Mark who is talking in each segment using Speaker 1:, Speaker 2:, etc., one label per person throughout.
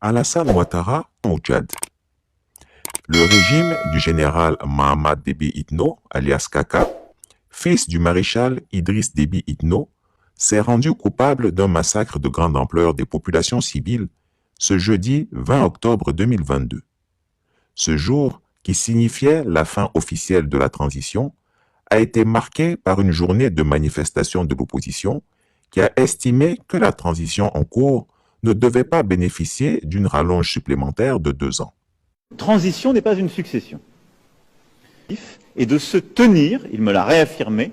Speaker 1: Alassane Ouattara au Tchad. Le régime du général Mahamat Déby Itno, alias Kaka, fils du maréchal Idriss Déby Itno, s'est rendu coupable d'un massacre de grande ampleur des populations civiles ce jeudi 20 octobre 2022. Ce jour, qui signifiait la fin officielle de la transition, a été marqué par une journée de manifestation de l'opposition qui a estimé que la transition en cours ne devait pas bénéficier d'une rallonge supplémentaire de 2 ans.
Speaker 2: Transition n'est pas une succession. Et de se tenir, il me l'a réaffirmé,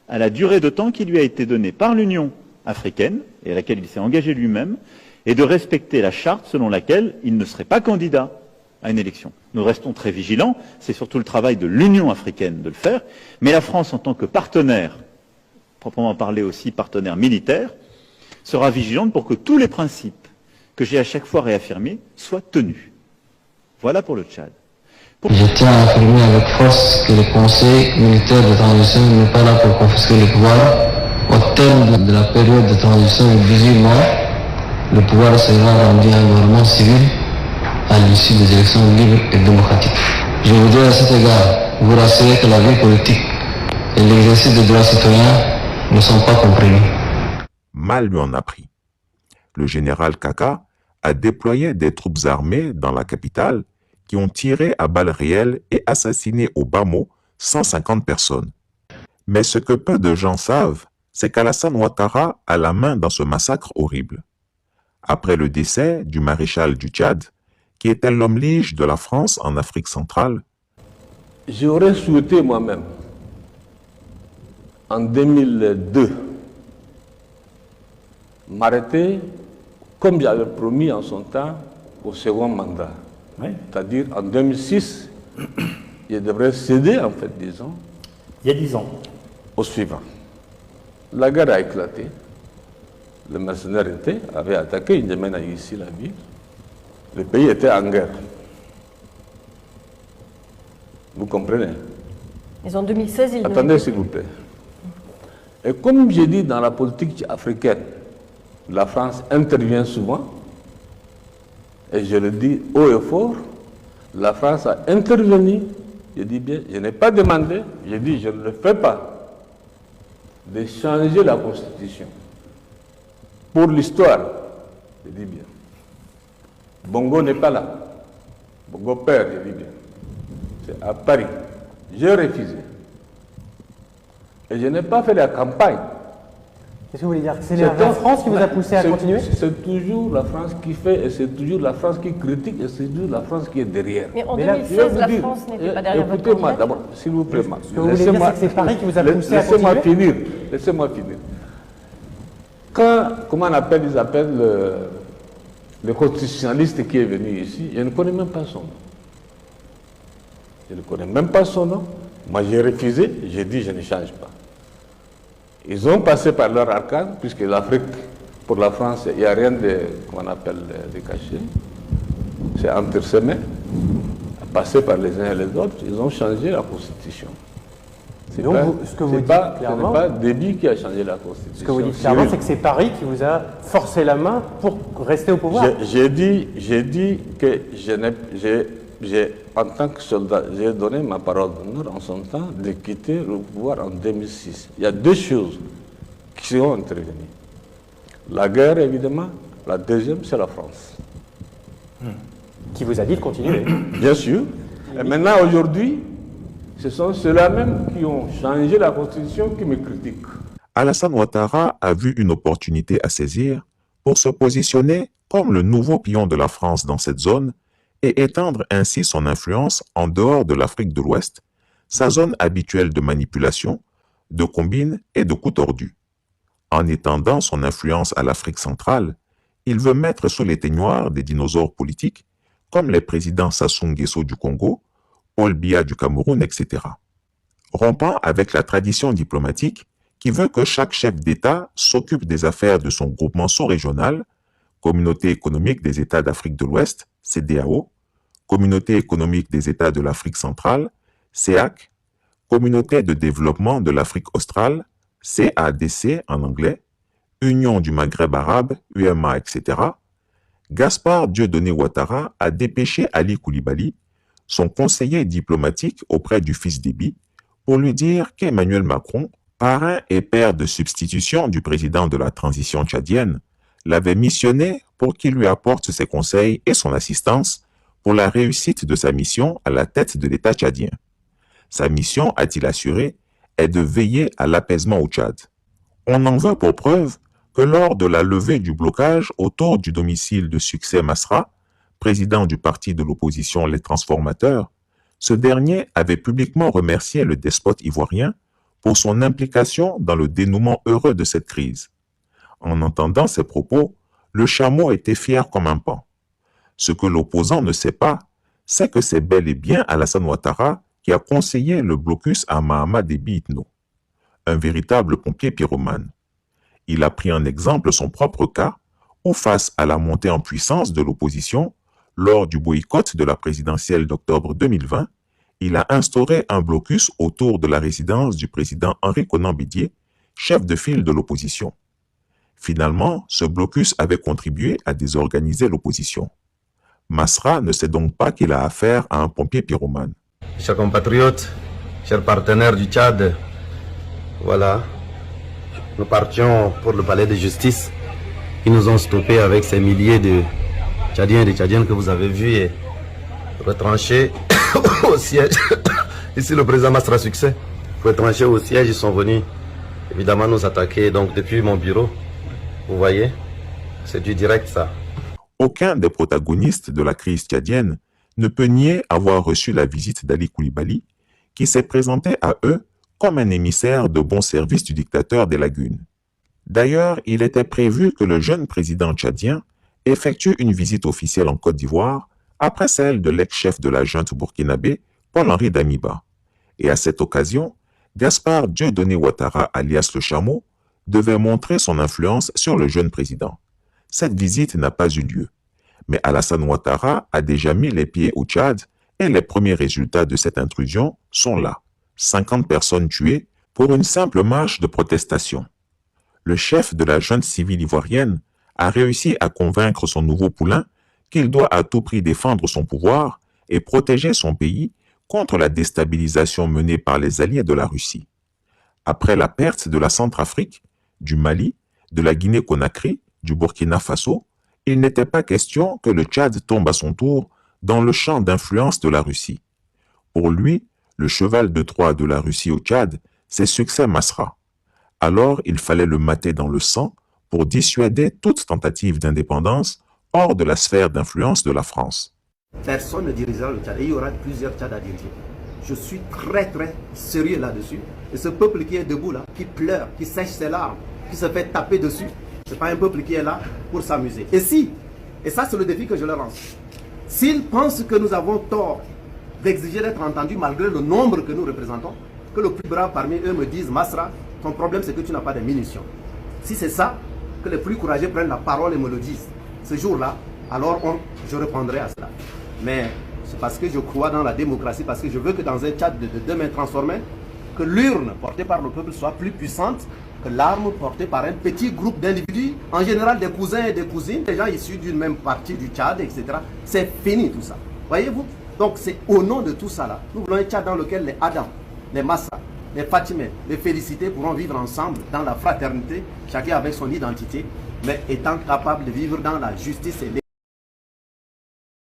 Speaker 2: à la durée de temps qui lui a été donnée par l'Union africaine, et à laquelle il s'est engagé lui-même, et de respecter la charte selon laquelle il ne serait pas candidat à une élection. Nous restons très vigilants, c'est surtout le travail de l'Union africaine de le faire, mais la France en tant que partenaire, proprement parlé aussi partenaire militaire, sera vigilante pour que tous les principes que j'ai à chaque fois réaffirmés soient tenus. Voilà pour le Tchad.
Speaker 3: Je tiens à affirmer avec force que le Conseil militaire de transition n'est pas là pour confisquer le pouvoir. Au terme de la période de transition de 18 mois, le pouvoir sera rendu à un gouvernement civil à l'issue des élections libres et démocratiques. Je voudrais à cet égard vous rassurer que la vie politique et l'exercice des droits citoyens ne sont pas compromis.
Speaker 1: Mal lui en a pris. Le général Kaka a déployé des troupes armées dans la capitale qui ont tiré à balles réelles et assassiné au bas mot 150 personnes. Mais ce que peu de gens savent, c'est qu'Alassane Ouattara a la main dans ce massacre horrible. Après le décès du maréchal du Tchad, qui était l'homme lige de la France en Afrique centrale,
Speaker 4: j'aurais souhaité moi-même, en 2002, m'arrêter, comme j'avais promis en son temps, au second mandat. Oui. C'est-à-dire, en 2006, je devrais céder, en fait, disons.
Speaker 2: Il y a 10 ans.
Speaker 4: Au suivant. La guerre a éclaté. Le mercenaire avait attaqué, il mène ici la ville. Le pays était en guerre. Vous comprenez?
Speaker 5: Mais en 2016, il
Speaker 4: attendez, s'il vous plaît. Et comme j'ai dit, dans la politique africaine, la France intervient souvent, et je le dis haut et fort, la France a intervenu, je dis bien, je n'ai pas demandé, je dis je ne le fais pas, de changer la Constitution. Pour l'histoire, je dis bien. Bongo n'est pas là. Bongo père, je dis bien. C'est à Paris. J'ai refusé. Et je n'ai pas fait la campagne.
Speaker 6: Qu'est-ce que vous voulez dire? C'est la France qui vous a poussé à continuer?
Speaker 4: C'est toujours la France qui fait, et c'est toujours la France qui critique, et c'est toujours la France qui est derrière.
Speaker 5: Mais en 2016, la France n'était pas derrière votre candidature.
Speaker 4: Écoutez-moi d'abord, s'il vous plaît.
Speaker 6: Ce que vous voulez dire, c'est que c'est Paris qui vous a poussé à continuer?
Speaker 4: Laissez-moi finir. Quand, comment on appelle, ils appellent le constitutionnaliste qui est venu ici, je ne connais même pas son nom. Je ne connais même pas son nom. Moi, j'ai refusé, j'ai dit je ne change pas. Ils ont passé par leur arcane, puisque l'Afrique, pour la France, il n'y a rien de, comment on appelle, de caché. C'est entresemé, passé par les uns et les autres, ils ont changé la Constitution.
Speaker 6: Ce que vous dites clairement,
Speaker 4: ce n'est pas Déby qui a changé la Constitution.
Speaker 6: Ce que vous dites clairement, c'est que c'est Paris qui vous a forcé la main pour rester au pouvoir.
Speaker 4: J'ai dit que en tant que soldat, j'ai donné ma parole d'honneur en son temps de quitter le pouvoir en 2006. Il y a deux choses qui ont intervenu. La guerre, évidemment. La deuxième, c'est la France.
Speaker 6: Qui vous a dit de continuer.
Speaker 4: Bien sûr. Et maintenant, aujourd'hui, ce sont ceux-là même qui ont changé la Constitution qui me critiquent.
Speaker 1: Alassane Ouattara a vu une opportunité à saisir pour se positionner comme le nouveau pion de la France dans cette zone et étendre ainsi son influence en dehors de l'Afrique de l'Ouest, sa zone habituelle de manipulation, de combine et de coups tordus. En étendant son influence à l'Afrique centrale, il veut mettre sous l'éteignoir des dinosaures politiques comme les présidents Sassou Nguesso du Congo, Paul Biya du Cameroun, etc. Rompant avec la tradition diplomatique qui veut que chaque chef d'État s'occupe des affaires de son groupement sous-régional, Communauté économique des États d'Afrique de l'Ouest, CEDEAO, Communauté économique des États de l'Afrique centrale, CEAC, Communauté de développement de l'Afrique australe, CADC en anglais, Union du Maghreb arabe, UMA, etc., Gaspard Dieudonné Ouattara a dépêché Ali Koulibaly, son conseiller diplomatique auprès du fils d'Éby, pour lui dire qu'Emmanuel Macron, parrain et père de substitution du président de la transition tchadienne, l'avait missionné pour qu'il lui apporte ses conseils et son assistance pour la réussite de sa mission à la tête de l'État tchadien. Sa mission, a-t-il assuré, est de veiller à l'apaisement au Tchad. On en veut pour preuve que lors de la levée du blocage autour du domicile de Succès Masra, président du parti de l'opposition Les Transformateurs, ce dernier avait publiquement remercié le despote ivoirien pour son implication dans le dénouement heureux de cette crise. En entendant ces propos, le chameau était fier comme un paon. Ce que l'opposant ne sait pas, c'est que c'est bel et bien Alassane Ouattara qui a conseillé le blocus à Mahama Déby Itno, un véritable pompier pyromane. Il a pris en exemple son propre cas, où face à la montée en puissance de l'opposition, lors du boycott de la présidentielle d'octobre 2020, il a instauré un blocus autour de la résidence du président Henri Konan Bédié, chef de file de l'opposition. Finalement, ce blocus avait contribué à désorganiser l'opposition. Masra ne sait donc pas qu'il a affaire à un pompier pyromane.
Speaker 7: Chers compatriotes, chers partenaires du Tchad, voilà, nous partions pour le palais de justice qui nous ont stoppés avec ces milliers de Tchadiens et de Tchadiennes que vous avez vus et retranchés au siège. Ici le président Masra Succès, retranchés au siège, ils sont venus évidemment nous attaquer. Donc depuis mon bureau, vous voyez, c'est du direct ça.
Speaker 1: Aucun des protagonistes de la crise tchadienne ne peut nier avoir reçu la visite d'Ali Koulibaly, qui s'est présenté à eux comme un émissaire de bon service du dictateur des lagunes. D'ailleurs, il était prévu que le jeune président tchadien effectue une visite officielle en Côte d'Ivoire après celle de l'ex-chef de la junte burkinabé, Paul-Henri Damiba. Et à cette occasion, Gaspard Dieudonné Ouattara, alias le Chameau, devait montrer son influence sur le jeune président. Cette visite n'a pas eu lieu, mais Alassane Ouattara a déjà mis les pieds au Tchad et les premiers résultats de cette intrusion sont là. 50 personnes tuées pour une simple marche de protestation. Le chef de la junte civile ivoirienne a réussi à convaincre son nouveau poulain qu'il doit à tout prix défendre son pouvoir et protéger son pays contre la déstabilisation menée par les alliés de la Russie. Après la perte de la Centrafrique, du Mali, de la Guinée-Conakry, du Burkina Faso, il n'était pas question que le Tchad tombe à son tour dans le champ d'influence de la Russie. Pour lui, le cheval de Troie de la Russie au Tchad, c'est Succès Masra. Alors il fallait le mater dans le sang pour dissuader toute tentative d'indépendance hors de la sphère d'influence de la France.
Speaker 8: Personne ne dirigera le Tchad et il y aura plusieurs Tchads à diriger. Je suis très sérieux là-dessus. Et ce peuple qui est debout là, qui pleure, qui sèche ses larmes, qui se fait taper dessus, ce n'est pas un peuple qui est là pour s'amuser. Et ça c'est le défi que je leur lance, s'ils pensent que nous avons tort d'exiger d'être entendus malgré le nombre que nous représentons, que le plus brave parmi eux me dise « Masra, ton problème c'est que tu n'as pas de munitions ». Si c'est ça, que les plus courageux prennent la parole et me le disent. Ce jour-là, alors je répondrai à cela. Mais c'est parce que je crois dans la démocratie, parce que je veux que dans un Tchad de demain transformé, que l'urne portée par le peuple soit plus puissante que l'arme portée par un petit groupe d'individus, en général des cousins et des cousines, des gens issus d'une même partie du Tchad, etc. C'est fini tout ça. Voyez-vous? Donc c'est au nom de tout ça là. Nous voulons un Tchad dans lequel les Adam, les Massa, les Fatimé, les Félicités pourront vivre ensemble dans la fraternité, chacun avec son identité, mais étant capable de vivre dans la justice et l'équité.